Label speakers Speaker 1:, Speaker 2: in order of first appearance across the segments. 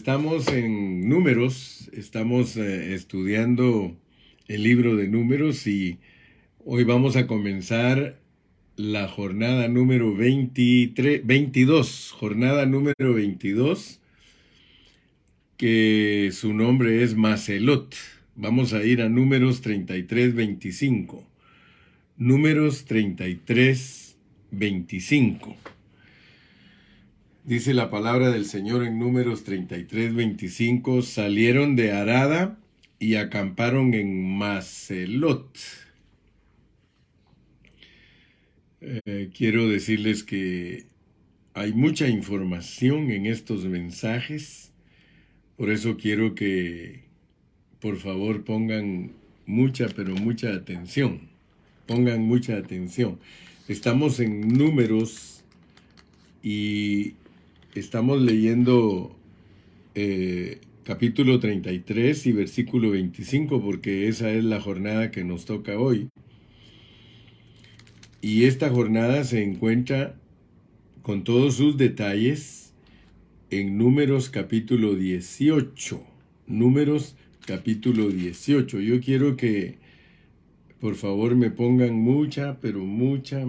Speaker 1: estamos en Números, estamos estudiando el libro de Números y hoy vamos a comenzar la jornada número 22, jornada número 22, que su nombre es Maselot. Vamos a ir a Números 33:25. Números 33:25. Dice la palabra del Señor en Números 33:25, salieron de Arada y acamparon en Maselot. Quiero decirles que hay mucha información en estos mensajes, por eso quiero que por favor pongan mucha, pero mucha atención. Pongan mucha atención. Estamos en Números y estamos leyendo capítulo 33 y versículo 25, porque esa es la jornada que nos toca hoy. Y esta jornada se encuentra con todos sus detalles en Números capítulo 18. Números capítulo 18. Yo quiero que por favor me pongan mucha, pero mucha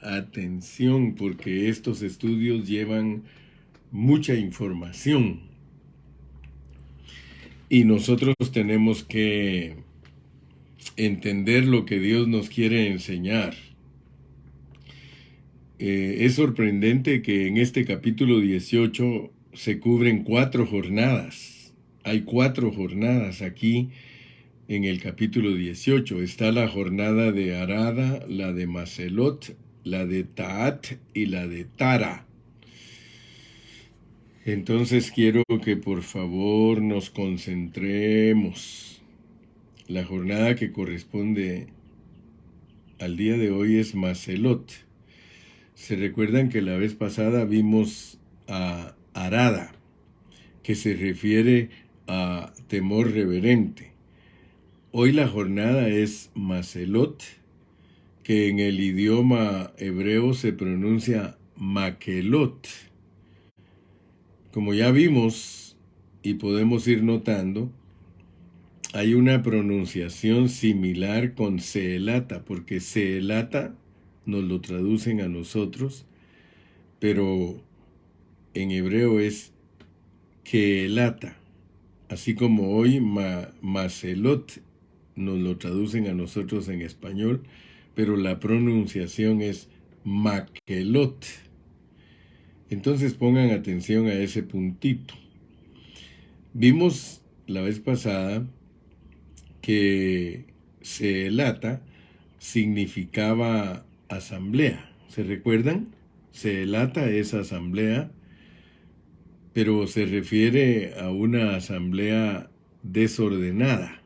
Speaker 1: atención, porque estos estudios llevan mucha información. Y nosotros tenemos que entender lo que Dios nos quiere enseñar. Es sorprendente que en este capítulo 18 se cubren 4 jornadas. Hay 4 jornadas aquí en el capítulo 18. Está la jornada de Arada, la de Maselot, la de Taat y la de Tara. Entonces quiero que por favor nos concentremos. La jornada que corresponde al día de hoy es Maselot. Se recuerdan que la vez pasada vimos a Arada, que se refiere a temor reverente. Hoy la jornada es Maselot, que en el idioma hebreo se pronuncia Makelot. Como ya vimos y podemos ir notando, hay una pronunciación similar con Seelata, porque Seelata nos lo traducen a nosotros, pero en hebreo es Keelata, así como hoy Maselot nos lo traducen a nosotros en español, pero la pronunciación es Makelot. Entonces pongan atención a ese puntito. Vimos la vez pasada que Seelata significaba asamblea. ¿Se recuerdan? Seelata es asamblea, pero se refiere a una asamblea desordenada.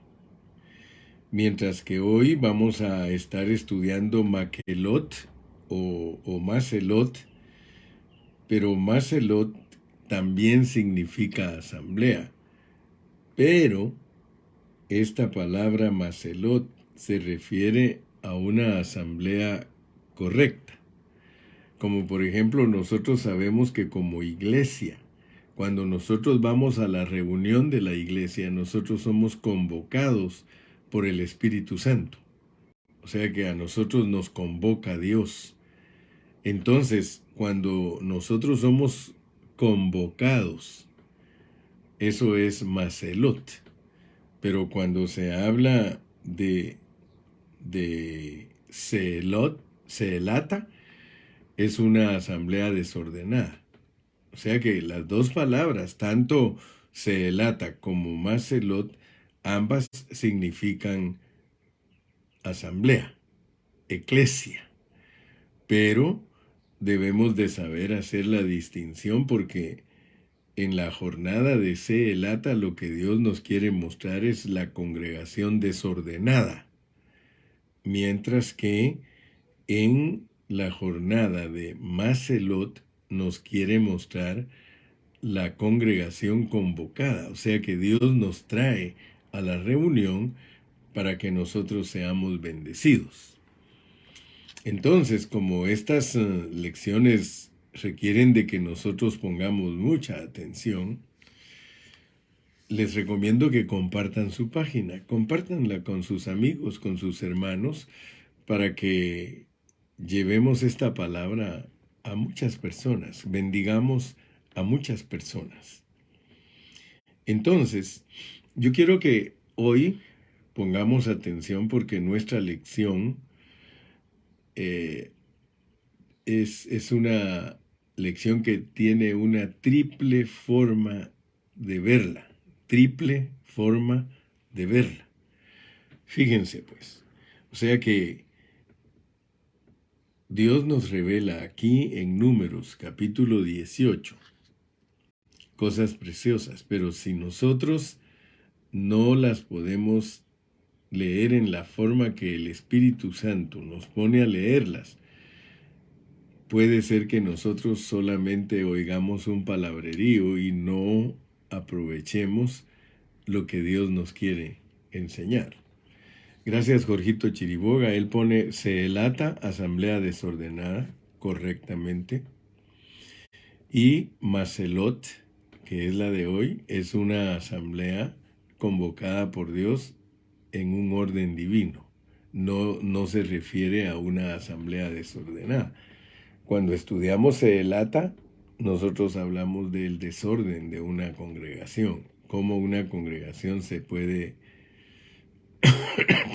Speaker 1: Mientras que hoy vamos a estar estudiando Makelot o Maselot, pero Maselot también significa asamblea. Pero esta palabra Maselot se refiere a una asamblea correcta. Como por ejemplo, nosotros sabemos que como iglesia, cuando nosotros vamos a la reunión de la iglesia, nosotros somos convocados por el Espíritu Santo. O sea que a nosotros nos convoca Dios. Entonces, cuando nosotros somos convocados, eso es Maselot. Pero cuando se habla de Seelata, es una asamblea desordenada. O sea que las dos palabras, tanto Seelata como Maselot, ambas significan asamblea, eclesia. Pero debemos de saber hacer la distinción, porque en la jornada de Seelata lo que Dios nos quiere mostrar es la congregación desordenada, mientras que en la jornada de Maselot nos quiere mostrar la congregación convocada. O sea que Dios nos trae a la reunión para que nosotros seamos bendecidos. Entonces, como estas lecciones requieren de que nosotros pongamos mucha atención, les recomiendo que compartan su página, compártanla con sus amigos, con sus hermanos, para que llevemos esta palabra a muchas personas, bendigamos a muchas personas. Entonces, yo quiero que hoy pongamos atención porque nuestra lección es una lección que tiene una triple forma de verla. Triple forma de verla. Fíjense pues. O sea que Dios nos revela aquí en Números capítulo 18 cosas preciosas, pero si nosotros no las podemos leer en la forma que el Espíritu Santo nos pone a leerlas, puede ser que nosotros solamente oigamos un palabrerío y no aprovechemos lo que Dios nos quiere enseñar. Gracias, Jorgito Chiriboga. Él pone, se elata asamblea desordenada correctamente. Y Macelot, que es la de hoy, es una asamblea convocada por Dios en un orden divino. No se refiere a una asamblea desordenada. Cuando estudiamos Seelata, nosotros hablamos del desorden de una congregación, cómo una congregación se puede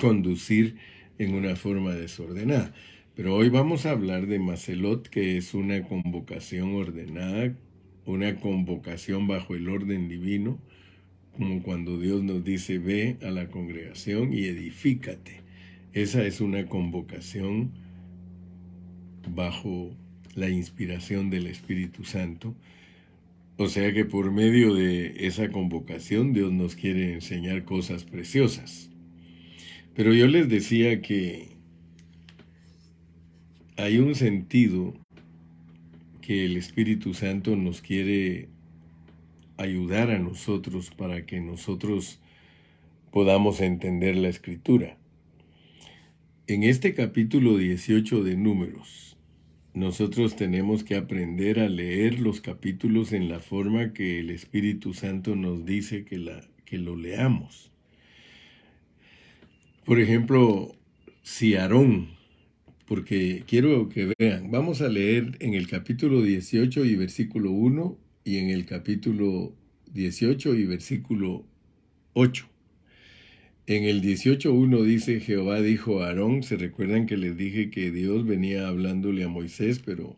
Speaker 1: conducir en una forma desordenada. Pero hoy vamos a hablar de Macelot, que es una convocación ordenada, una convocación bajo el orden divino, como cuando Dios nos dice, ve a la congregación y edifícate. Esa es una convocación bajo la inspiración del Espíritu Santo. O sea que por medio de esa convocación Dios nos quiere enseñar cosas preciosas. Pero yo les decía que hay un sentido que el Espíritu Santo nos quiere ayudar a nosotros para que nosotros podamos entender la Escritura. En este capítulo 18 de Números, nosotros tenemos que aprender a leer los capítulos en la forma que el Espíritu Santo nos dice que lo leamos. Por ejemplo, si Aarón, porque quiero que vean, vamos a leer en el capítulo 18 y versículo 1 y en el capítulo 18 y versículo 8. En el 18:1 dice, Jehová dijo a Aarón, se recuerdan que les dije que Dios venía hablándole a Moisés, pero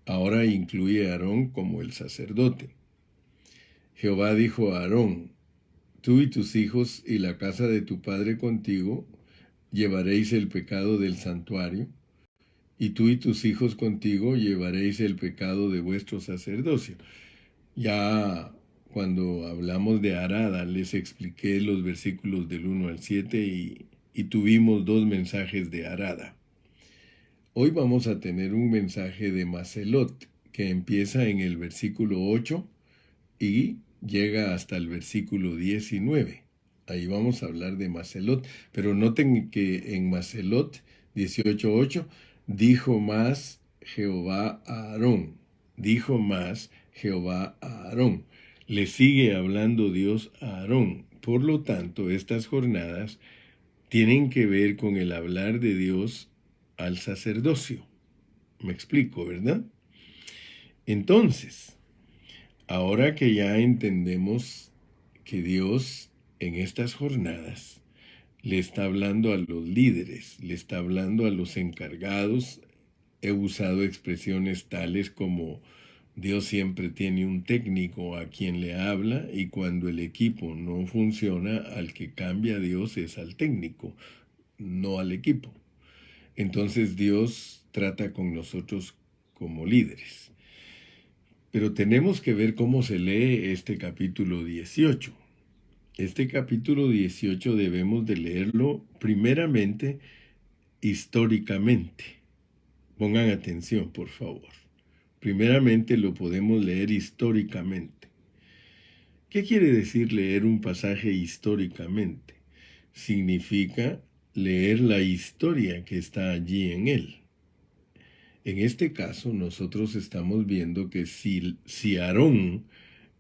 Speaker 1: ahora incluye a Aarón como el sacerdote. Jehová dijo a Aarón, tú y tus hijos y la casa de tu padre contigo llevaréis el pecado del santuario, y tú y tus hijos contigo llevaréis el pecado de vuestro sacerdocio. Ya cuando hablamos de Arada, les expliqué los versículos del 1 al 7 y tuvimos dos mensajes de Arada. Hoy vamos a tener un mensaje de Macelot, que empieza en el versículo 8 y llega hasta el versículo 19. Ahí vamos a hablar de Macelot, pero noten que en Macelot 18:8 dijo más Jehová a Aarón, dijo más Jehová a Aarón. Le sigue hablando Dios a Aarón. Por lo tanto, estas jornadas tienen que ver con el hablar de Dios al sacerdocio. Me explico, ¿verdad? Entonces, ahora que ya entendemos que Dios en estas jornadas le está hablando a los líderes, le está hablando a los encargados, he usado expresiones tales como Dios siempre tiene un técnico a quien le habla y cuando el equipo no funciona, al que cambia Dios es al técnico, no al equipo. Entonces Dios trata con nosotros como líderes. Pero tenemos que ver cómo se lee este capítulo 18. Este capítulo 18 debemos de leerlo primeramente históricamente. Pongan atención, por favor. Primeramente lo podemos leer históricamente. ¿Qué quiere decir leer un pasaje históricamente? Significa leer la historia que está allí en él. En este caso, nosotros estamos viendo que si a Aarón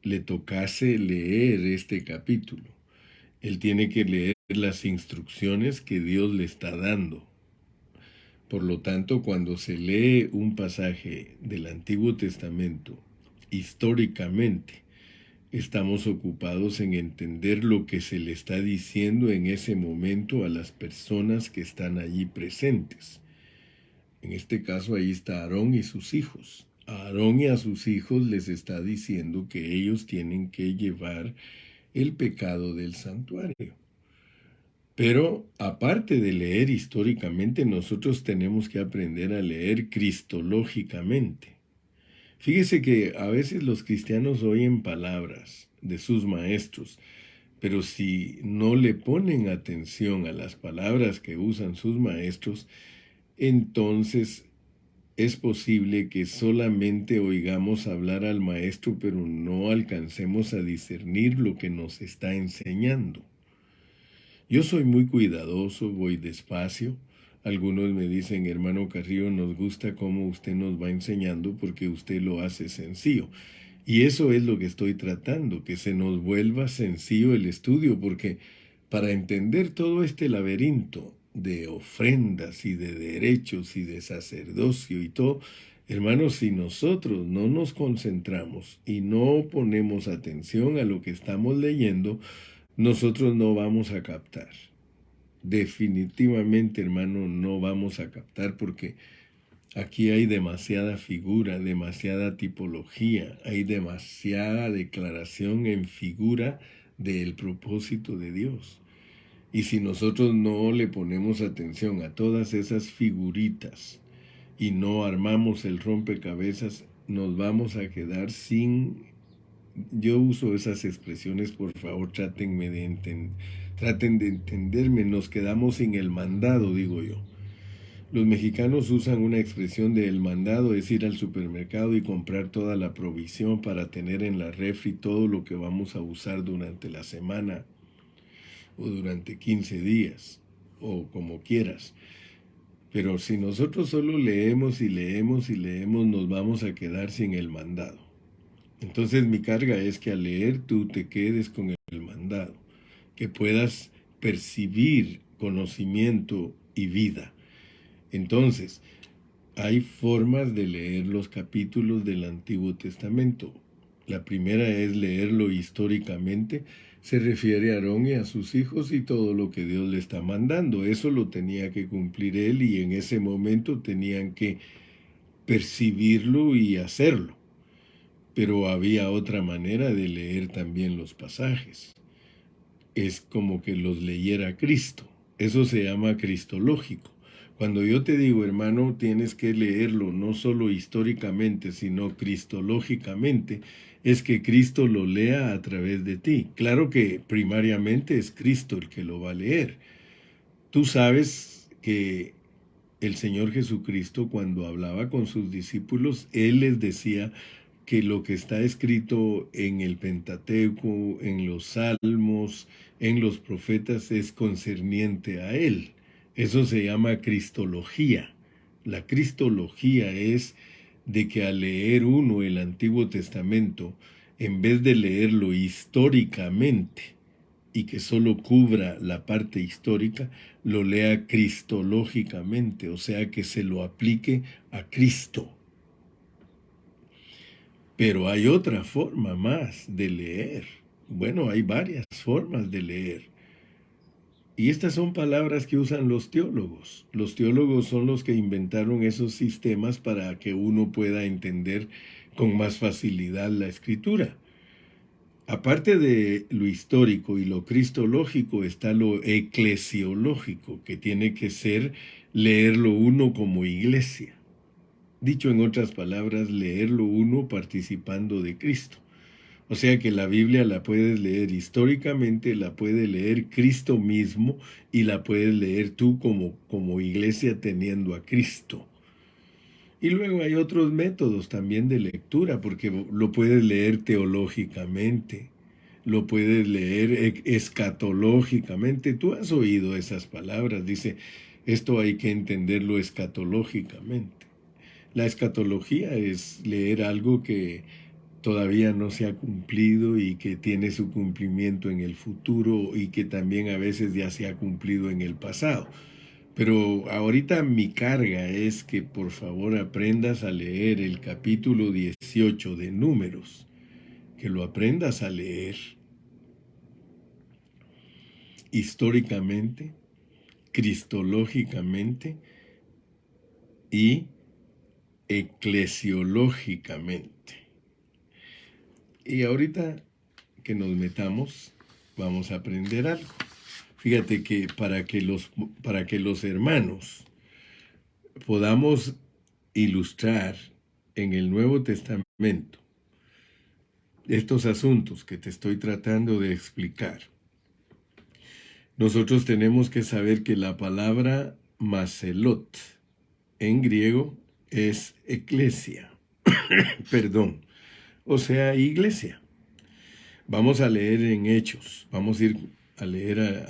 Speaker 1: le tocase leer este capítulo, él tiene que leer las instrucciones que Dios le está dando. Por lo tanto, cuando se lee un pasaje del Antiguo Testamento, históricamente, estamos ocupados en entender lo que se le está diciendo en ese momento a las personas que están allí presentes. En este caso, ahí está Aarón y sus hijos. A Aarón y a sus hijos les está diciendo que ellos tienen que llevar el pecado del santuario. Pero aparte de leer históricamente, nosotros tenemos que aprender a leer cristológicamente. Fíjese que a veces los cristianos oyen palabras de sus maestros, pero si no le ponen atención a las palabras que usan sus maestros, entonces es posible que solamente oigamos hablar al maestro, pero no alcancemos a discernir lo que nos está enseñando. Yo soy muy cuidadoso, voy despacio. Algunos me dicen, hermano Carrillo, nos gusta cómo usted nos va enseñando porque usted lo hace sencillo. Y eso es lo que estoy tratando, que se nos vuelva sencillo el estudio, porque para entender todo este laberinto de ofrendas y de derechos y de sacerdocio y todo, hermanos, si nosotros no nos concentramos y no ponemos atención a lo que estamos leyendo, nosotros no vamos a captar. Definitivamente, hermano, no vamos a captar porque aquí hay demasiada figura, demasiada tipología, hay demasiada declaración en figura del propósito de Dios. Y si nosotros no le ponemos atención a todas esas figuritas y no armamos el rompecabezas, nos vamos a quedar sin... Yo uso esas expresiones, por favor, traten de entenderme, nos quedamos sin el mandado, digo yo. Los mexicanos usan una expresión de el mandado, es ir al supermercado y comprar toda la provisión para tener en la refri todo lo que vamos a usar durante la semana o durante 15 días o como quieras. Pero si nosotros solo leemos y leemos y leemos, nos vamos a quedar sin el mandado. Entonces mi carga es que al leer tú te quedes con el mandado, que puedas percibir conocimiento y vida. Entonces, hay formas de leer los capítulos del Antiguo Testamento. La primera es leerlo históricamente. Se refiere a Aarón y a sus hijos y todo lo que Dios le está mandando. Eso lo tenía que cumplir él y en ese momento tenían que percibirlo y hacerlo. Pero había otra manera de leer también los pasajes. Es como que los leyera Cristo. Eso se llama cristológico. Cuando yo te digo, hermano, tienes que leerlo no solo históricamente, sino cristológicamente, es que Cristo lo lea a través de ti. Claro que primariamente es Cristo el que lo va a leer. Tú sabes que el Señor Jesucristo, cuando hablaba con sus discípulos, Él les decía que lo que está escrito en el Pentateuco, en los Salmos, en los profetas, es concerniente a Él. Eso se llama cristología. La cristología es de que al leer uno el Antiguo Testamento, en vez de leerlo históricamente y que solo cubra la parte histórica, lo lea cristológicamente, o sea que se lo aplique a Cristo. Pero hay otra forma más de leer. Bueno, hay varias formas de leer. Y estas son palabras que usan los teólogos. Los teólogos son los que inventaron esos sistemas para que uno pueda entender con más facilidad la escritura. Aparte de lo histórico y lo cristológico está lo eclesiológico, que tiene que ser leerlo uno como iglesia. Dicho en otras palabras, leerlo uno participando de Cristo. O sea que la Biblia la puedes leer históricamente, la puede leer Cristo mismo y la puedes leer tú como iglesia teniendo a Cristo. Y luego hay otros métodos también de lectura, porque lo puedes leer teológicamente, lo puedes leer escatológicamente. Tú has oído esas palabras, dice, esto hay que entenderlo escatológicamente. La escatología es leer algo que todavía no se ha cumplido y que tiene su cumplimiento en el futuro y que también a veces ya se ha cumplido en el pasado. Pero ahorita mi carga es que por favor aprendas a leer el capítulo 18 de Números, que lo aprendas a leer históricamente, cristológicamente y eclesiológicamente. Y ahorita que nos metamos, vamos a aprender algo. Fíjate que para que los hermanos podamos ilustrar en el Nuevo Testamento estos asuntos que te estoy tratando de explicar, nosotros tenemos que saber que la palabra maselot en griego es eclesia, perdón, o sea, iglesia. Vamos a leer en Hechos, vamos a ir a leer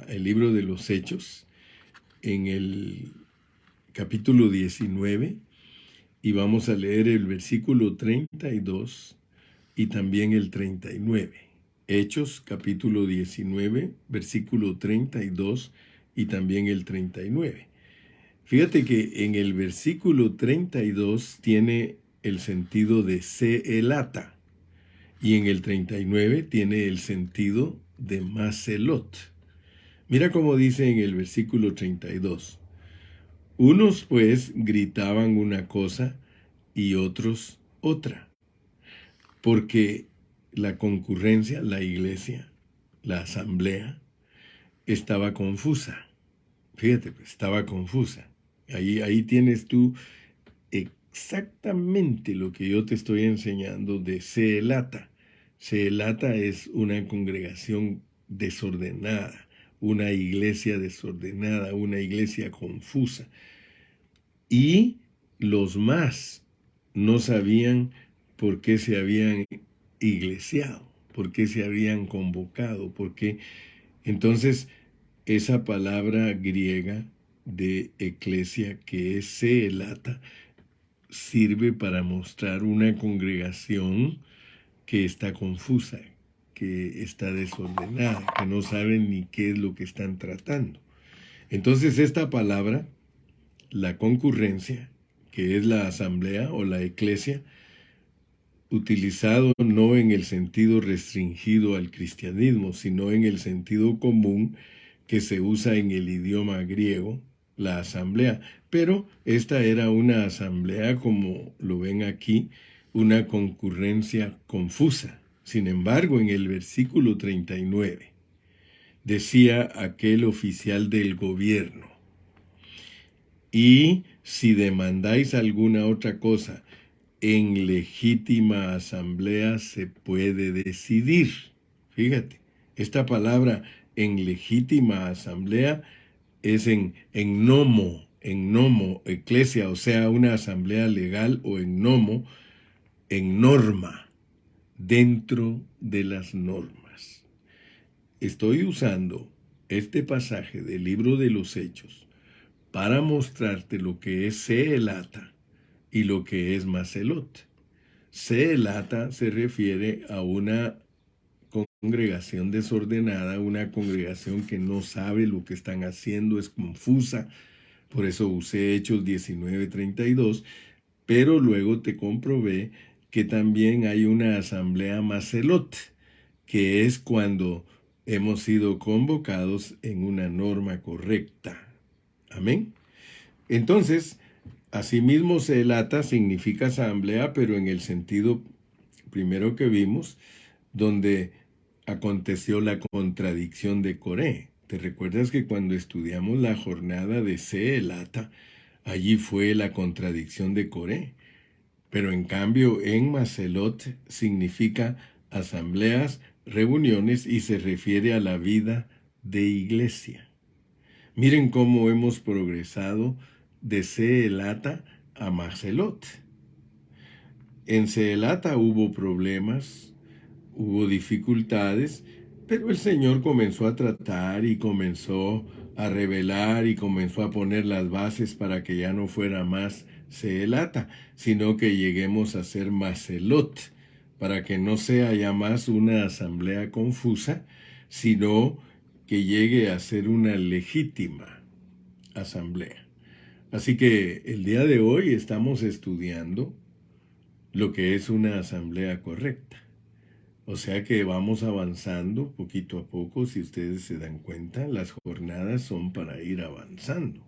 Speaker 1: el libro de los Hechos en el capítulo 19 y vamos a leer el versículo 32 y también el 39. Hechos capítulo 19, versículo 32 y también el 39. Fíjate que en el versículo 32 tiene el sentido de seelata y en el 39 tiene el sentido de maselot. Mira cómo dice en el versículo 32. Unos pues gritaban una cosa y otros otra, porque la concurrencia, la iglesia, la asamblea, estaba confusa. Fíjate, pues, estaba confusa. Ahí tienes tú exactamente lo que yo te estoy enseñando de Seelata. Seelata es una congregación desordenada, una iglesia desordenada, una iglesia confusa. Y los más no sabían por qué se habían iglesiado, por qué se habían convocado, por qué. Entonces, esa palabra griega de eclesia, que es seelata, sirve para mostrar una congregación que está confusa, que está desordenada, que no saben ni qué es lo que están tratando. Entonces, esta palabra, la concurrencia, que es la asamblea o la eclesia, utilizado no en el sentido restringido al cristianismo, sino en el sentido común que se usa en el idioma griego, la asamblea. Pero esta era una asamblea, como lo ven aquí, una concurrencia confusa. Sin embargo, en el versículo 39, decía aquel oficial del gobierno: y si demandáis alguna otra cosa, en legítima asamblea se puede decidir. Fíjate, esta palabra en legítima asamblea es en nomo, eclesia, o sea, una asamblea legal, o en nomo, en norma, dentro de las normas. Estoy usando este pasaje del libro de los Hechos para mostrarte lo que es seelata y lo que es maselot. Seelata se refiere a una congregación desordenada, una congregación que no sabe lo que están haciendo, es confusa. Por eso usé Hechos 19:32, pero luego te comprobé que también hay una asamblea maselot, que es cuando hemos sido convocados en una norma correcta. Amén. Entonces, asimismo, seelata significa asamblea, pero en el sentido primero que vimos, donde aconteció la contradicción de Coré. ¿Te recuerdas que cuando estudiamos la jornada de Seelata, allí fue la contradicción de Coré? Pero en cambio, en Maselot significa asambleas, reuniones y se refiere a la vida de iglesia. Miren cómo hemos progresado de Seelata a Maselot. En Seelata hubo problemas, hubo dificultades, pero el Señor comenzó a tratar y comenzó a revelar y comenzó a poner las bases para que ya no fuera más Seelata, sino que lleguemos a ser Maselot, para que no sea ya más una asamblea confusa, sino que llegue a ser una legítima asamblea. Así que el día de hoy estamos estudiando lo que es una asamblea correcta. O sea que vamos avanzando poquito a poco. Si ustedes se dan cuenta, las jornadas son para ir avanzando.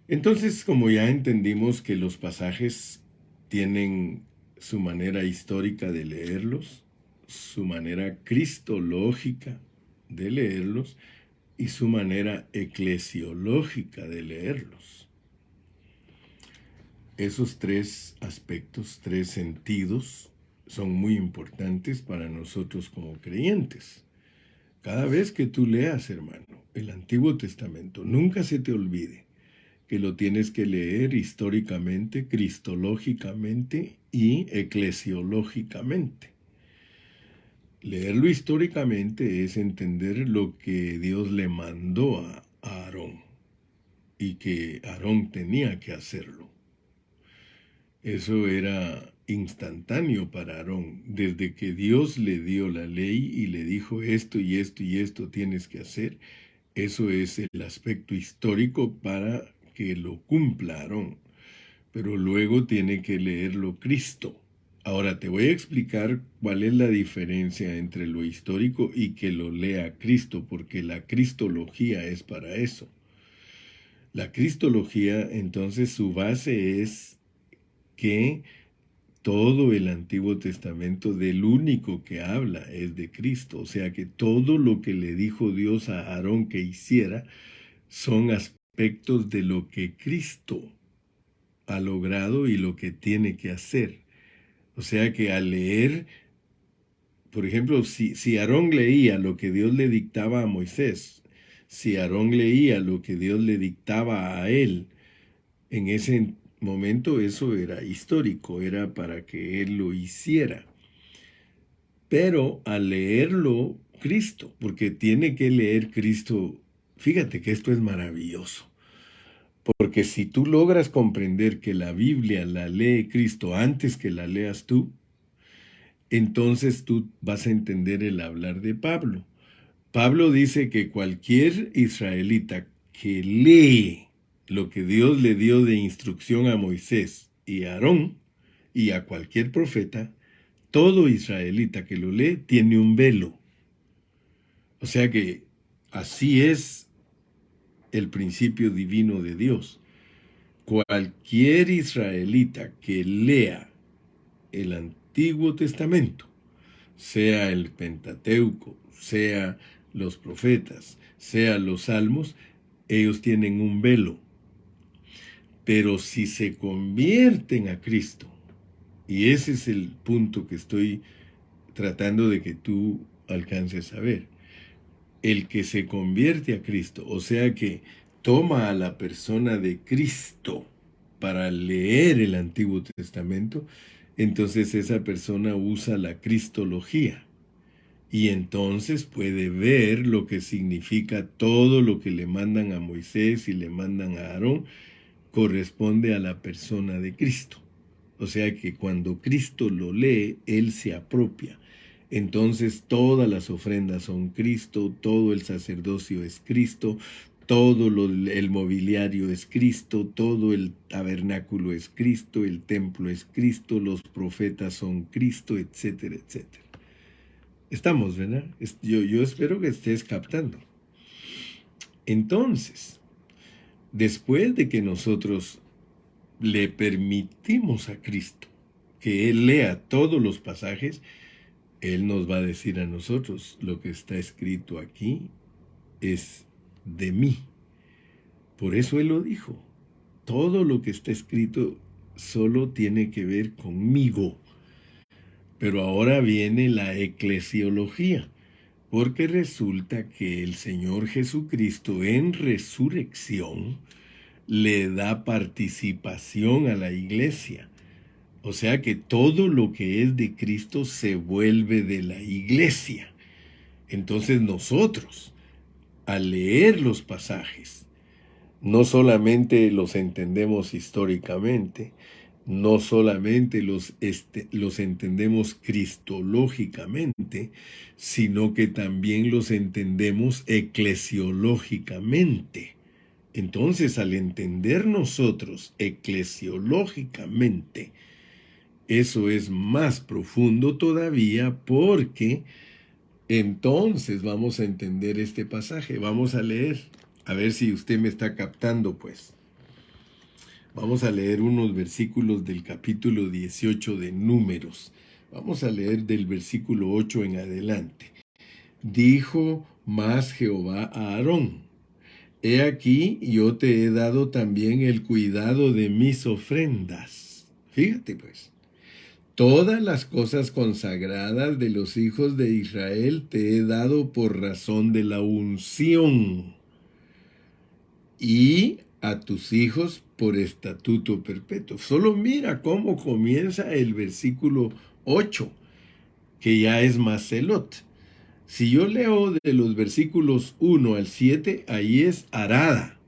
Speaker 1: Entonces, como ya entendimos que los pasajes tienen su manera histórica de leerlos, su manera cristológica de leerlos y su manera eclesiológica de leerlos. Esos tres aspectos, tres sentidos, son muy importantes para nosotros como creyentes. Cada vez que tú leas, hermano, el Antiguo Testamento, nunca se te olvide que lo tienes que leer históricamente, cristológicamente y eclesiológicamente. Leerlo históricamente es entender lo que Dios le mandó a Aarón y que Aarón tenía que hacerlo. Eso era instantáneo para Aarón. Desde que Dios le dio la ley y le dijo esto y esto y esto tienes que hacer, eso es el aspecto histórico para que lo cumpla Aarón. Pero luego tiene que leerlo Cristo. Ahora te voy a explicar cuál es la diferencia entre lo histórico y que lo lea Cristo, porque la cristología es para eso. La cristología, entonces, su base es que todo el Antiguo Testamento del único que habla es de Cristo. O sea que todo lo que le dijo Dios a Aarón que hiciera son aspectos de lo que Cristo ha logrado y lo que tiene que hacer. O sea que al leer, por ejemplo, si Aarón leía lo que Dios le dictaba a Moisés, si Aarón leía lo que Dios le dictaba a él, en ese momento eso era histórico, era para que él lo hiciera. Pero al leerlo Cristo, porque tiene que leer Cristo, fíjate que esto es maravilloso. Porque si tú logras comprender que la Biblia la lee Cristo antes que la leas tú, entonces tú vas a entender el hablar de Pablo. Pablo dice que cualquier israelita que lee lo que Dios le dio de instrucción a Moisés y a Aarón y a cualquier profeta, todo israelita que lo lee tiene un velo. O sea que así es el principio divino de Dios. Cualquier israelita que lea el Antiguo Testamento, sea el Pentateuco, sea los profetas, sea los salmos, ellos tienen un velo. Pero si se convierten a Cristo, y ese es el punto que estoy tratando de que tú alcances a ver, el que se convierte a Cristo, o sea que toma a la persona de Cristo para leer el Antiguo Testamento, entonces esa persona usa la cristología y entonces puede ver lo que significa todo lo que le mandan a Moisés y le mandan a Aarón, corresponde a la persona de Cristo. O sea que cuando Cristo lo lee, Él se apropia. Entonces todas las ofrendas son Cristo, todo el sacerdocio es Cristo, todo el mobiliario es Cristo, todo el tabernáculo es Cristo, el templo es Cristo, los profetas son Cristo, etcétera, etcétera. Estamos, ¿verdad? Yo espero que estés captando. Entonces, después de que nosotros le permitimos a Cristo que Él lea todos los pasajes, Él nos va a decir a nosotros, lo que está escrito aquí es de mí. Por eso Él lo dijo. Todo lo que está escrito solo tiene que ver conmigo. Pero ahora viene la eclesiología, porque resulta que el Señor Jesucristo en resurrección le da participación a la iglesia. O sea que todo lo que es de Cristo se vuelve de la iglesia. Entonces nosotros, al leer los pasajes, No solamente los entendemos históricamente, no solamente los entendemos cristológicamente, sino que también los entendemos eclesiológicamente. Entonces, al entender nosotros eclesiológicamente, eso es más profundo todavía porque entonces vamos a entender este pasaje. Vamos a leer, a ver si usted me está captando, pues. Vamos a leer unos versículos del capítulo 18 de Números. Vamos a leer del versículo 8 en adelante. Dijo más Jehová a Aarón: He aquí, yo te he dado también el cuidado de mis ofrendas. Fíjate, pues. Todas las cosas consagradas de los hijos de Israel te he dado por razón de la unción, y a tus hijos por estatuto perpetuo. Solo mira cómo comienza el versículo 8, que ya es Maselot. Si yo leo de los versículos 1 al 7, ahí es arada.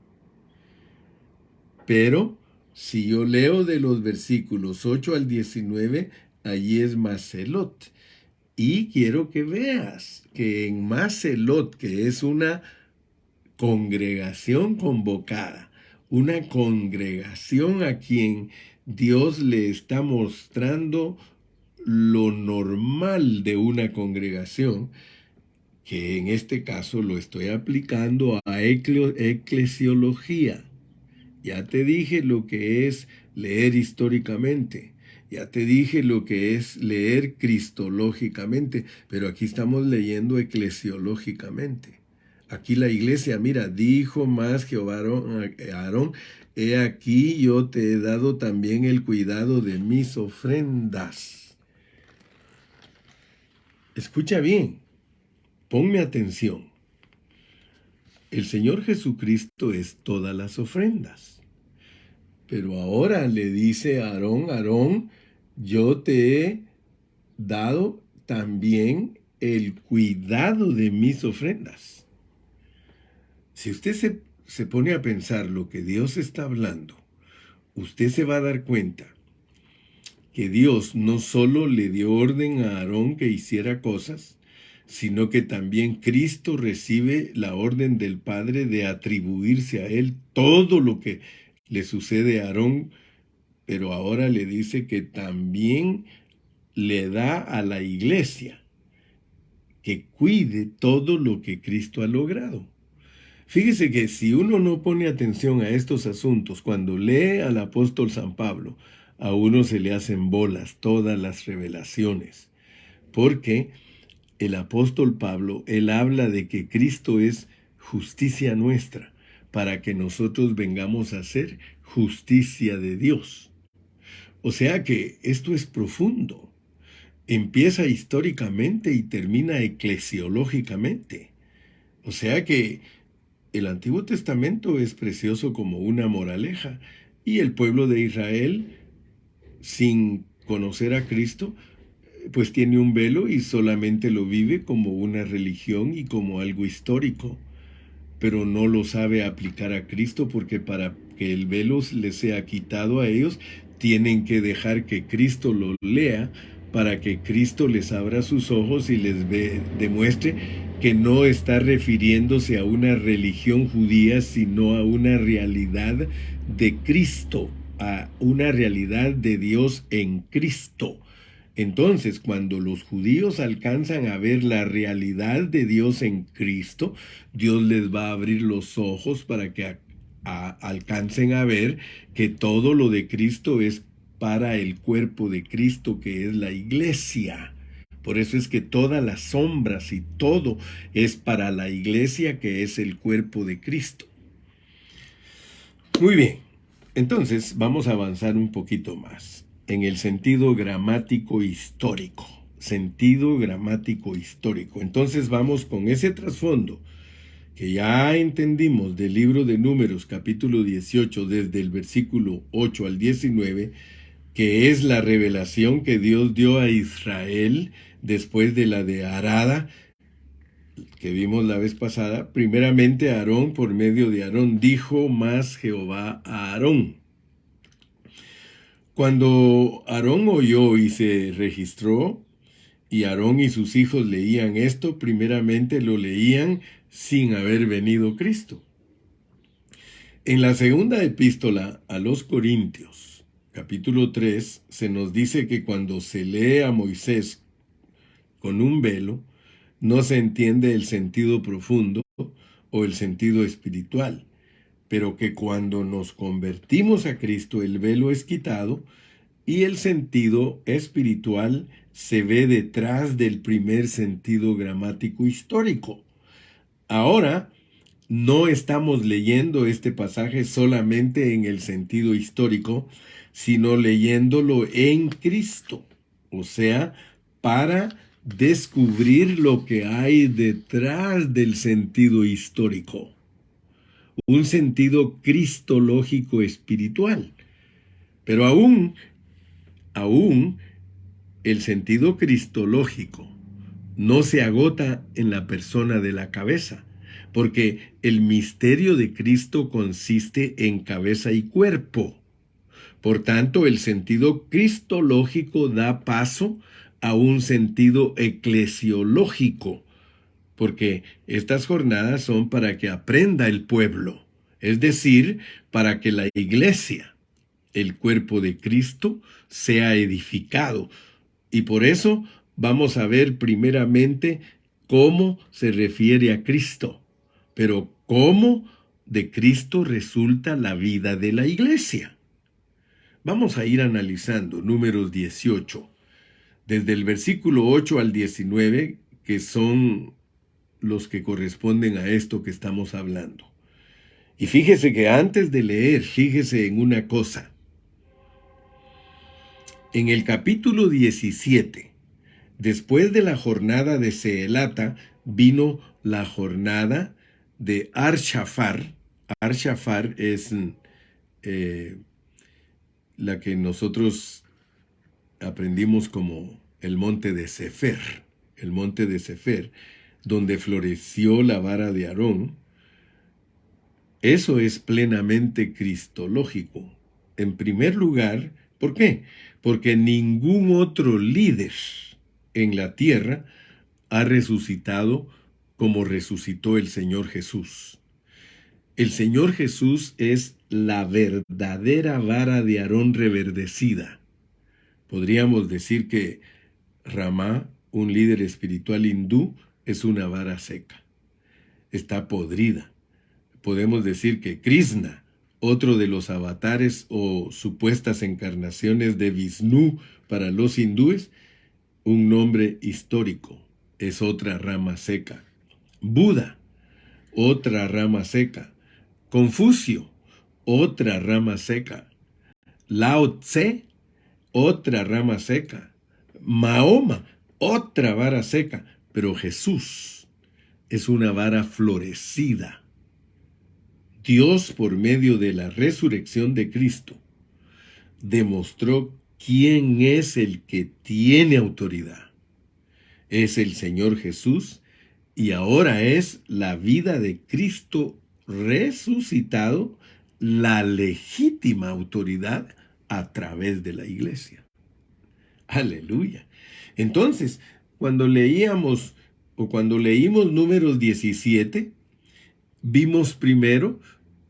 Speaker 1: Pero si yo leo de los versículos 8 al 19, ahí es Maselot. Y quiero que veas que en Maselot, que es una congregación convocada, una congregación a quien Dios le está mostrando lo normal de una congregación, que en este caso lo estoy aplicando a eclesiología. Ya te dije lo que es leer históricamente. Ya te dije lo que es leer cristológicamente, pero aquí estamos leyendo eclesiológicamente. Aquí la iglesia, mira, dijo más Jehová a Aarón: He aquí yo te he dado también el cuidado de mis ofrendas. Escucha bien, ponme atención. El Señor Jesucristo es todas las ofrendas. Pero ahora le dice a Aarón: Aarón, yo te he dado también el cuidado de mis ofrendas. Si usted se pone a pensar lo que Dios está hablando, usted se va a dar cuenta que Dios no solo le dio orden a Aarón que hiciera cosas, sino que también Cristo recibe la orden del Padre de atribuirse a él todo lo que le sucede a Aarón, pero ahora le dice que también le da a la iglesia que cuide todo lo que Cristo ha logrado. Fíjese que si uno no pone atención a estos asuntos, cuando lee al apóstol San Pablo, a uno se le hacen bolas todas las revelaciones, porque el apóstol Pablo, él habla de que Cristo es justicia nuestra, para que nosotros vengamos a ser justicia de Dios. O sea que esto es profundo. Empieza históricamente y termina eclesiológicamente. O sea que el Antiguo Testamento es precioso como una moraleja, y el pueblo de Israel, sin conocer a Cristo, pues tiene un velo y solamente lo vive como una religión y como algo histórico, pero no lo sabe aplicar a Cristo, porque para que el velo les sea quitado a ellos, tienen que dejar que Cristo lo lea, para que Cristo les abra sus ojos y les demuestre que no está refiriéndose a una religión judía, sino a una realidad de Cristo, a una realidad de Dios en Cristo. Entonces, cuando los judíos alcanzan a ver la realidad de Dios en Cristo, Dios les va a abrir los ojos para que alcancen a ver que todo lo de Cristo es para el cuerpo de Cristo, que es la iglesia. Por eso es que todas las sombras y todo es para la iglesia, que es el cuerpo de Cristo. Muy bien, entonces vamos a avanzar un poquito más en el sentido gramático histórico. Sentido gramático histórico. Entonces vamos con ese trasfondo que ya entendimos del libro de Números, capítulo 18, desde el versículo 8 al 19, que es la revelación que Dios dio a Israel después de la de Arada, que vimos la vez pasada, primeramente Aarón, por medio de Aarón, dijo más Jehová a Aarón. Cuando Aarón oyó y se registró, y Aarón y sus hijos leían esto, primeramente lo leían sin haber venido Cristo. En la segunda epístola a los Corintios, capítulo 3, se nos dice que cuando se lee a Moisés con un velo, no se entiende el sentido profundo o el sentido espiritual, pero que cuando nos convertimos a Cristo el velo es quitado y el sentido espiritual se ve detrás del primer sentido gramático histórico. Ahora, no estamos leyendo este pasaje solamente en el sentido histórico, sino leyéndolo en Cristo, o sea, para descubrir lo que hay detrás del sentido histórico, un sentido cristológico espiritual. Pero aún el sentido cristológico no se agota en la persona de la cabeza, porque el misterio de Cristo consiste en cabeza y cuerpo. Por tanto, el sentido cristológico da paso a un sentido eclesiológico, porque estas jornadas son para que aprenda el pueblo, es decir, para que la iglesia, el cuerpo de Cristo, sea edificado. Y por eso vamos a ver primeramente cómo se refiere a Cristo, pero cómo de Cristo resulta la vida de la iglesia. Vamos a ir analizando Números 18, desde el versículo 8 al 19, que son los que corresponden a esto que estamos hablando. Y fíjese que antes de leer, fíjese en una cosa. En el capítulo 17, después de la jornada de Seelata, vino la jornada de Arshafar. Arshafar es la que nosotros aprendimos como el monte de Sefer, el monte de Sefer, donde floreció la vara de Aarón. Eso es plenamente cristológico. En primer lugar, ¿por qué? Porque ningún otro líder en la tierra ha resucitado como resucitó el Señor Jesús. El Señor Jesús es la verdadera vara de Aarón reverdecida. Podríamos decir que Ramá, un líder espiritual hindú, es una vara seca. Está podrida. Podemos decir que Krishna, otro de los avatares o supuestas encarnaciones de Vishnu para los hindúes, un nombre histórico, es otra rama seca. Buda, otra rama seca. Confucio, otra rama seca. Lao Tse, otra rama seca. Mahoma, otra vara seca. Pero Jesús es una vara florecida. Dios, por medio de la resurrección de Cristo, demostró quién es el que tiene autoridad. Es el Señor Jesús, y ahora es la vida de Cristo resucitado, la legítima autoridad a través de la iglesia. Aleluya. Entonces, cuando leímos Números 17, vimos primero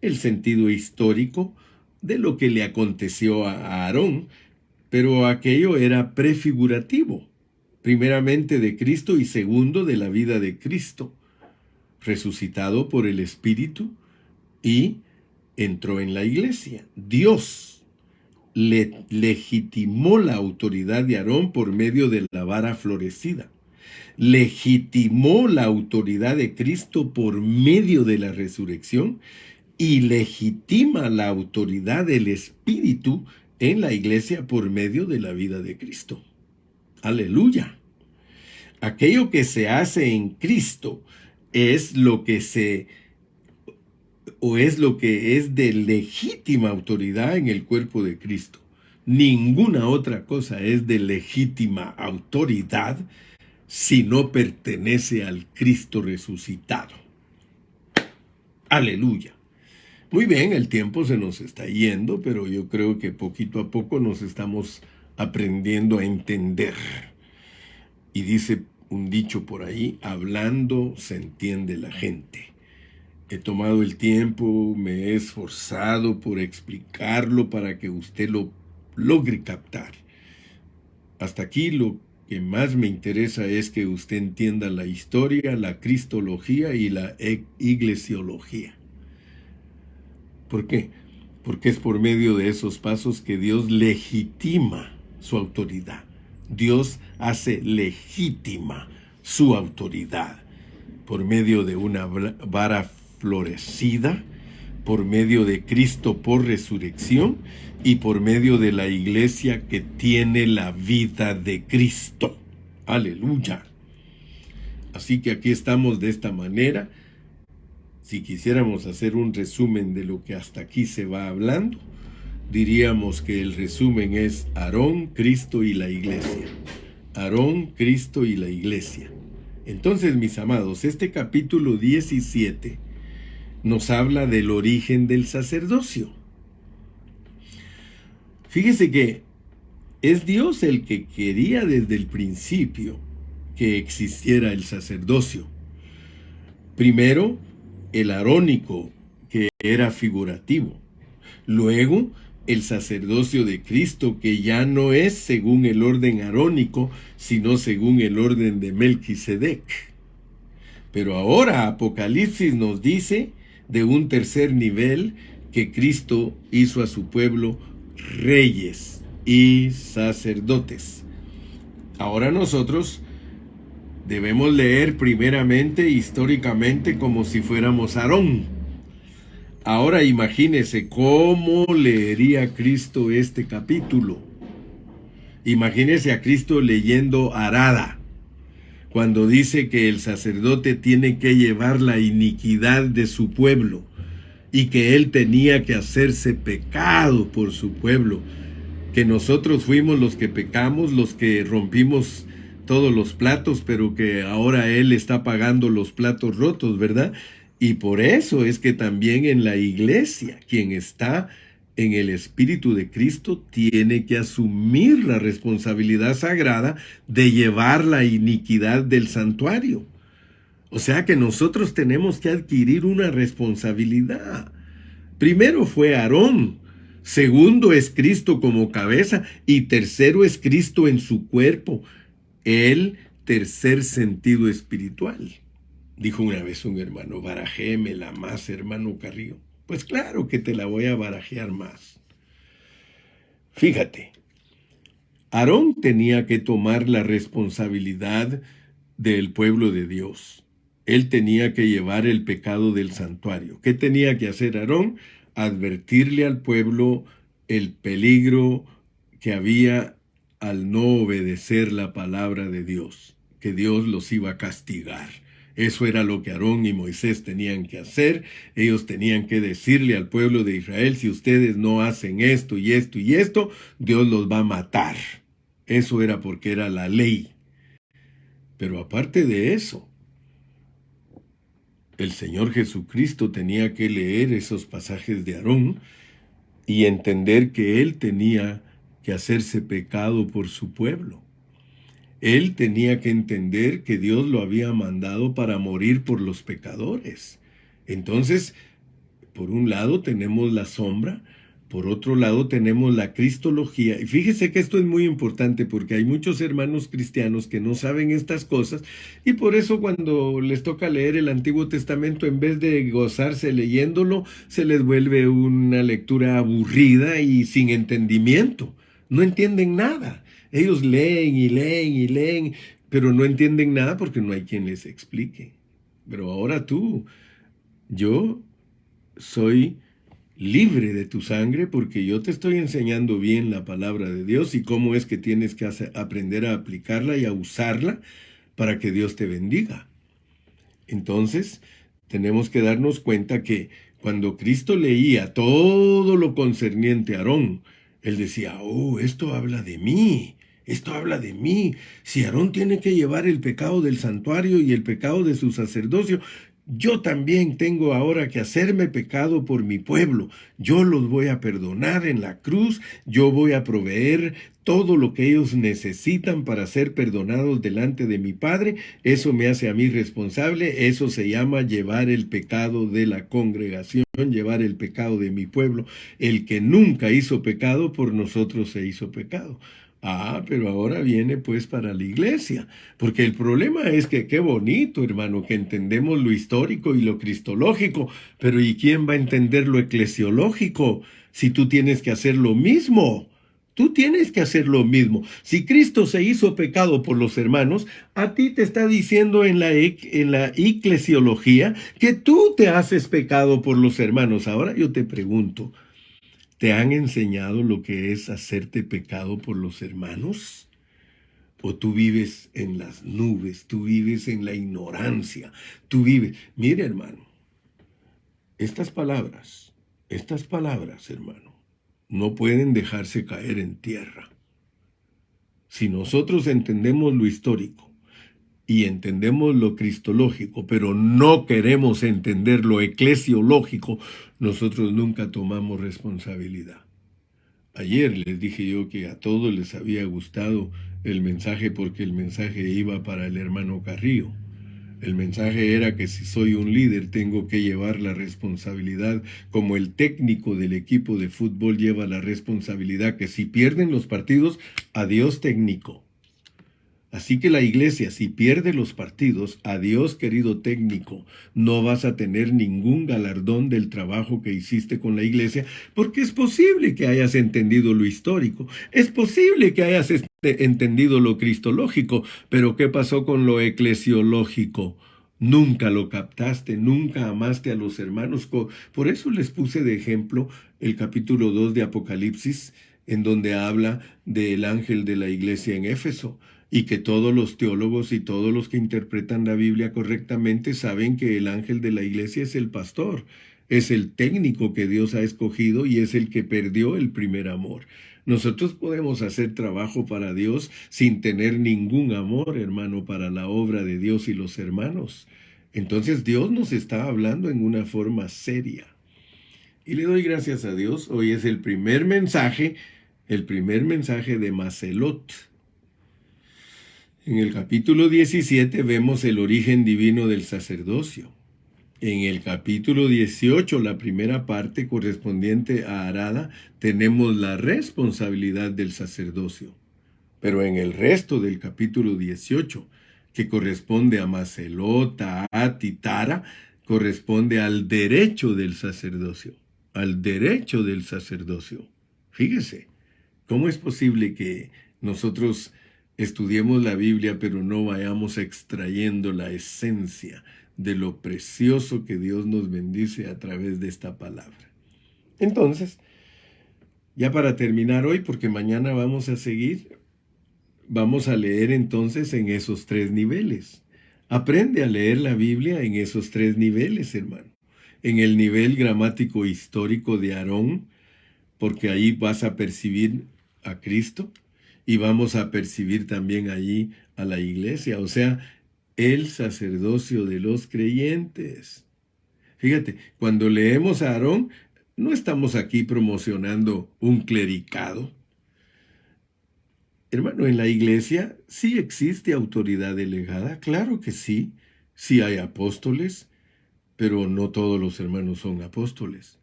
Speaker 1: el sentido histórico de lo que le aconteció a Aarón, pero aquello era prefigurativo, primeramente de Cristo y segundo de la vida de Cristo, resucitado por el Espíritu y entró en la iglesia. Dios le legitimó la autoridad de Aarón por medio de la vara florecida. Legitimó la autoridad de Cristo por medio de la resurrección y legitima la autoridad del Espíritu en la iglesia por medio de la vida de Cristo. Aleluya. Aquello que se hace en Cristo es lo que es de legítima autoridad en el cuerpo de Cristo. Ninguna otra cosa es de legítima autoridad si no pertenece al Cristo resucitado. Aleluya. Muy bien, el tiempo se nos está yendo, pero yo creo que poquito a poco nos estamos aprendiendo a entender. Y dice un dicho por ahí, hablando se entiende la gente. He tomado el tiempo, me he esforzado por explicarlo para que usted lo logre captar. Hasta aquí lo que más me interesa es que usted entienda la historia, la cristología y la iglesiología. ¿Por qué? Porque es por medio de esos pasos que Dios legitima su autoridad. Dios hace legítima su autoridad por medio de una vara florecida, por medio de Cristo por resurrección y por medio de la iglesia que tiene la vida de Cristo. Aleluya. Así que aquí estamos de esta manera. Si quisiéramos hacer un resumen de lo que hasta aquí se va hablando, diríamos que el resumen es Aarón, Cristo y la iglesia. Aarón, Cristo y la iglesia. Entonces, mis amados, este capítulo 17 nos habla del origen del sacerdocio. Fíjese que es Dios el que quería desde el principio que existiera el sacerdocio. Primero, el arónico, que era figurativo. Luego, el sacerdocio de Cristo, que ya no es según el orden arónico, sino según el orden de Melquisedec. Pero ahora Apocalipsis nos dice de un tercer nivel que Cristo hizo a su pueblo reyes y sacerdotes. Ahora nosotros debemos leer primeramente históricamente como si fuéramos Aarón. Ahora imagínese cómo leería Cristo este capítulo. Imagínese a Cristo leyendo Arada, cuando dice que el sacerdote tiene que llevar la iniquidad de su pueblo y que él tenía que hacerse pecado por su pueblo, que nosotros fuimos los que pecamos, los que rompimos todos los platos, pero que ahora él está pagando los platos rotos, ¿verdad? Y por eso es que también en la iglesia, quien está en el Espíritu de Cristo tiene que asumir la responsabilidad sagrada de llevar la iniquidad del santuario. O sea que nosotros tenemos que adquirir una responsabilidad. Primero fue Aarón, segundo es Cristo como cabeza y tercero es Cristo en su cuerpo, el tercer sentido espiritual. Dijo una vez un hermano, barajémela más, hermano Carrillo. Pues claro que te la voy a barajear más. Fíjate, Aarón tenía que tomar la responsabilidad del pueblo de Dios. Él tenía que llevar el pecado del santuario. ¿Qué tenía que hacer Aarón? Advertirle al pueblo el peligro que había al no obedecer la palabra de Dios, que Dios los iba a castigar. Eso era lo que Aarón y Moisés tenían que hacer. Ellos tenían que decirle al pueblo de Israel, si ustedes no hacen esto y esto y esto, Dios los va a matar. Eso era porque era la ley. Pero aparte de eso, el Señor Jesucristo tenía que leer esos pasajes de Aarón y entender que él tenía que hacerse pecado por su pueblo. Él tenía que entender que Dios lo había mandado para morir por los pecadores. Entonces, por un lado tenemos la sombra, por otro lado tenemos la cristología. Y fíjese que esto es muy importante porque hay muchos hermanos cristianos que no saben estas cosas y por eso cuando les toca leer el Antiguo Testamento, en vez de gozarse leyéndolo, se les vuelve una lectura aburrida y sin entendimiento. No entienden nada. Ellos leen y leen y leen, pero no entienden nada porque no hay quien les explique. Pero ahora yo soy libre de tu sangre porque yo te estoy enseñando bien la palabra de Dios y cómo es que tienes que aprender a aplicarla y a usarla para que Dios te bendiga. Entonces, tenemos que darnos cuenta que cuando Cristo leía todo lo concerniente a Aarón, él decía, oh, esto habla de mí. Esto habla de mí. Si Aarón tiene que llevar el pecado del santuario y el pecado de su sacerdocio, yo también tengo ahora que hacerme pecado por mi pueblo. Yo los voy a perdonar en la cruz, yo voy a proveer todo lo que ellos necesitan para ser perdonados delante de mi Padre. Eso me hace a mí responsable, eso se llama llevar el pecado de la congregación, llevar el pecado de mi pueblo. El que nunca hizo pecado, por nosotros se hizo pecado. Ah, pero ahora viene pues para la iglesia, porque el problema es que qué bonito, hermano, que entendemos lo histórico y lo cristológico, pero ¿y quién va a entender lo eclesiológico si tú tienes que hacer lo mismo? Tú tienes que hacer lo mismo. Si Cristo se hizo pecado por los hermanos, a ti te está diciendo en la eclesiología que tú te haces pecado por los hermanos. Ahora yo te pregunto, ¿te han enseñado lo que es hacerte pecado por los hermanos? ¿O tú vives en las nubes, tú vives en la ignorancia, tú vives? Mire, hermano, estas palabras, hermano, no pueden dejarse caer en tierra. Si nosotros entendemos lo histórico y entendemos lo cristológico, pero no queremos entender lo eclesiológico, nosotros nunca tomamos responsabilidad. Ayer les dije yo que a todos les había gustado el mensaje porque el mensaje iba para el hermano Carrillo. El mensaje era que si soy un líder tengo que llevar la responsabilidad, como el técnico del equipo de fútbol lleva la responsabilidad que si pierden los partidos, adiós técnico. Así que la iglesia, si pierde los partidos, adiós querido técnico, no vas a tener ningún galardón del trabajo que hiciste con la iglesia, porque es posible que hayas entendido lo histórico, es posible que hayas entendido lo cristológico, pero ¿qué pasó con lo eclesiológico? Nunca lo captaste, nunca amaste a los hermanos. Por eso les puse de ejemplo el capítulo 2 de Apocalipsis, en donde habla del ángel de la iglesia en Éfeso. Y que todos los teólogos y todos los que interpretan la Biblia correctamente saben que el ángel de la iglesia es el pastor, es el técnico que Dios ha escogido y es el que perdió el primer amor. Nosotros podemos hacer trabajo para Dios sin tener ningún amor, hermano, para la obra de Dios y los hermanos. Entonces Dios nos está hablando en una forma seria. Y le doy gracias a Dios. Hoy es el primer mensaje de Macelot. En el capítulo 17 vemos el origen divino del sacerdocio. En el capítulo 18, la primera parte correspondiente a Arada, tenemos la responsabilidad del sacerdocio. Pero en el resto del capítulo 18, que corresponde a Macelot, Taat y Tara, corresponde al derecho del sacerdocio. Al derecho del sacerdocio. Fíjese, ¿cómo es posible que nosotros estudiemos la Biblia, pero no vayamos extrayendo la esencia de lo precioso que Dios nos bendice a través de esta palabra? Entonces, ya para terminar hoy, porque mañana vamos a seguir, vamos a leer entonces en esos 3 niveles. Aprende a leer la Biblia en esos 3 niveles, hermano. En el nivel gramático histórico de Aarón, porque ahí vas a percibir a Cristo. Y vamos a percibir también allí a la iglesia, o sea, el sacerdocio de los creyentes. Fíjate, cuando leemos a Aarón, no estamos aquí promocionando un clericado. Hermano, en la iglesia sí existe autoridad delegada, claro que sí. Sí hay apóstoles, pero no todos los hermanos son apóstoles.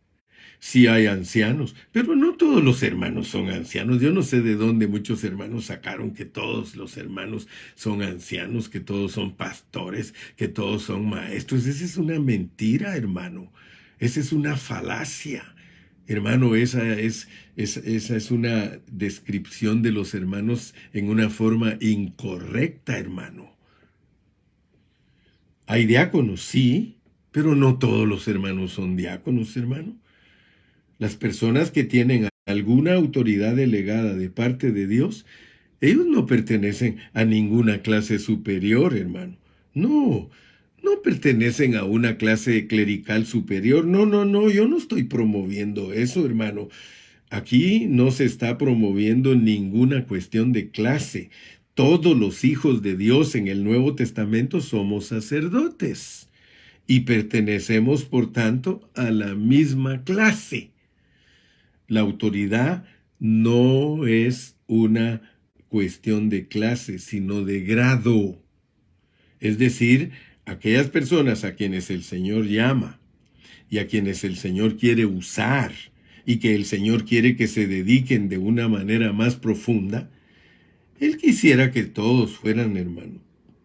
Speaker 1: Sí hay ancianos, pero no todos los hermanos son ancianos. Yo no sé de dónde muchos hermanos sacaron que todos los hermanos son ancianos, que todos son pastores, que todos son maestros. Esa es una mentira, hermano. Esa es una falacia. Hermano, esa es una descripción de los hermanos en una forma incorrecta, hermano. Hay diáconos, sí, pero no todos los hermanos son diáconos, hermano. Las personas que tienen alguna autoridad delegada de parte de Dios, ellos no pertenecen a ninguna clase superior, hermano. No, no pertenecen a una clase clerical superior. No, yo no estoy promoviendo eso, hermano. Aquí no se está promoviendo ninguna cuestión de clase. Todos los hijos de Dios en el Nuevo Testamento somos sacerdotes y pertenecemos, por tanto, a la misma clase. La autoridad no es una cuestión de clase, sino de grado. Es decir, aquellas personas a quienes el Señor llama y a quienes el Señor quiere usar y que el Señor quiere que se dediquen de una manera más profunda, Él quisiera que todos fueran, hermano.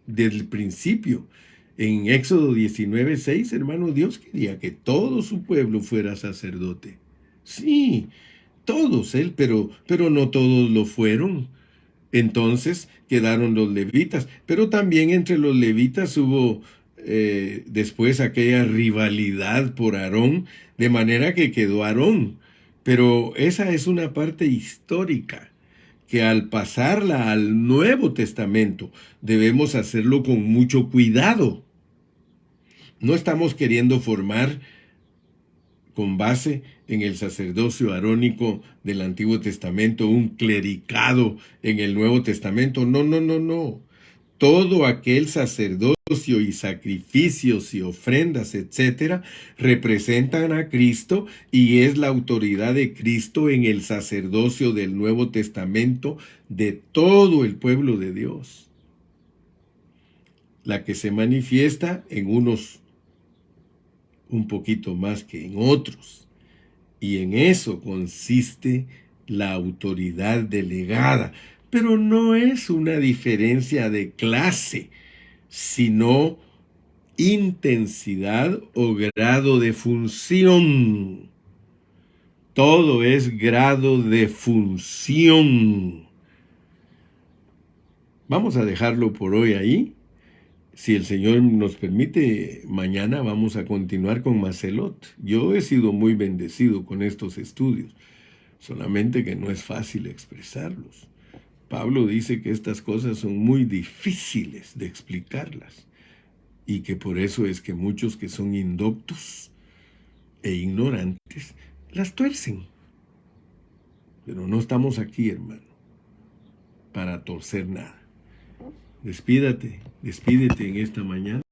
Speaker 1: Desde el principio, en Éxodo 19:6, hermano, Dios quería que todo su pueblo fuera sacerdote. Sí, todos, pero no todos lo fueron. Entonces quedaron los levitas, pero también entre los levitas hubo después aquella rivalidad por Aarón, de manera que quedó Aarón. Pero esa es una parte histórica que al pasarla al Nuevo Testamento debemos hacerlo con mucho cuidado. No estamos queriendo formar con base en el sacerdocio arónico del Antiguo Testamento, un clericado en el Nuevo Testamento. No, no, no, no. Todo aquel sacerdocio y sacrificios y ofrendas, etcétera, representan a Cristo y es la autoridad de Cristo en el sacerdocio del Nuevo Testamento de todo el pueblo de Dios, la que se manifiesta en unos un poquito más que en otros. Y en eso consiste la autoridad delegada. Pero no es una diferencia de clase, sino intensidad o grado de función. Todo es grado de función. Vamos a dejarlo por hoy ahí. Si el Señor nos permite, mañana vamos a continuar con Macelot. Yo he sido muy bendecido con estos estudios, solamente que no es fácil expresarlos. Pablo dice que estas cosas son muy difíciles de explicarlas y que por eso es que muchos que son indoctos e ignorantes las tuercen. Pero no estamos aquí, hermano, para torcer nada. Despídete en esta mañana.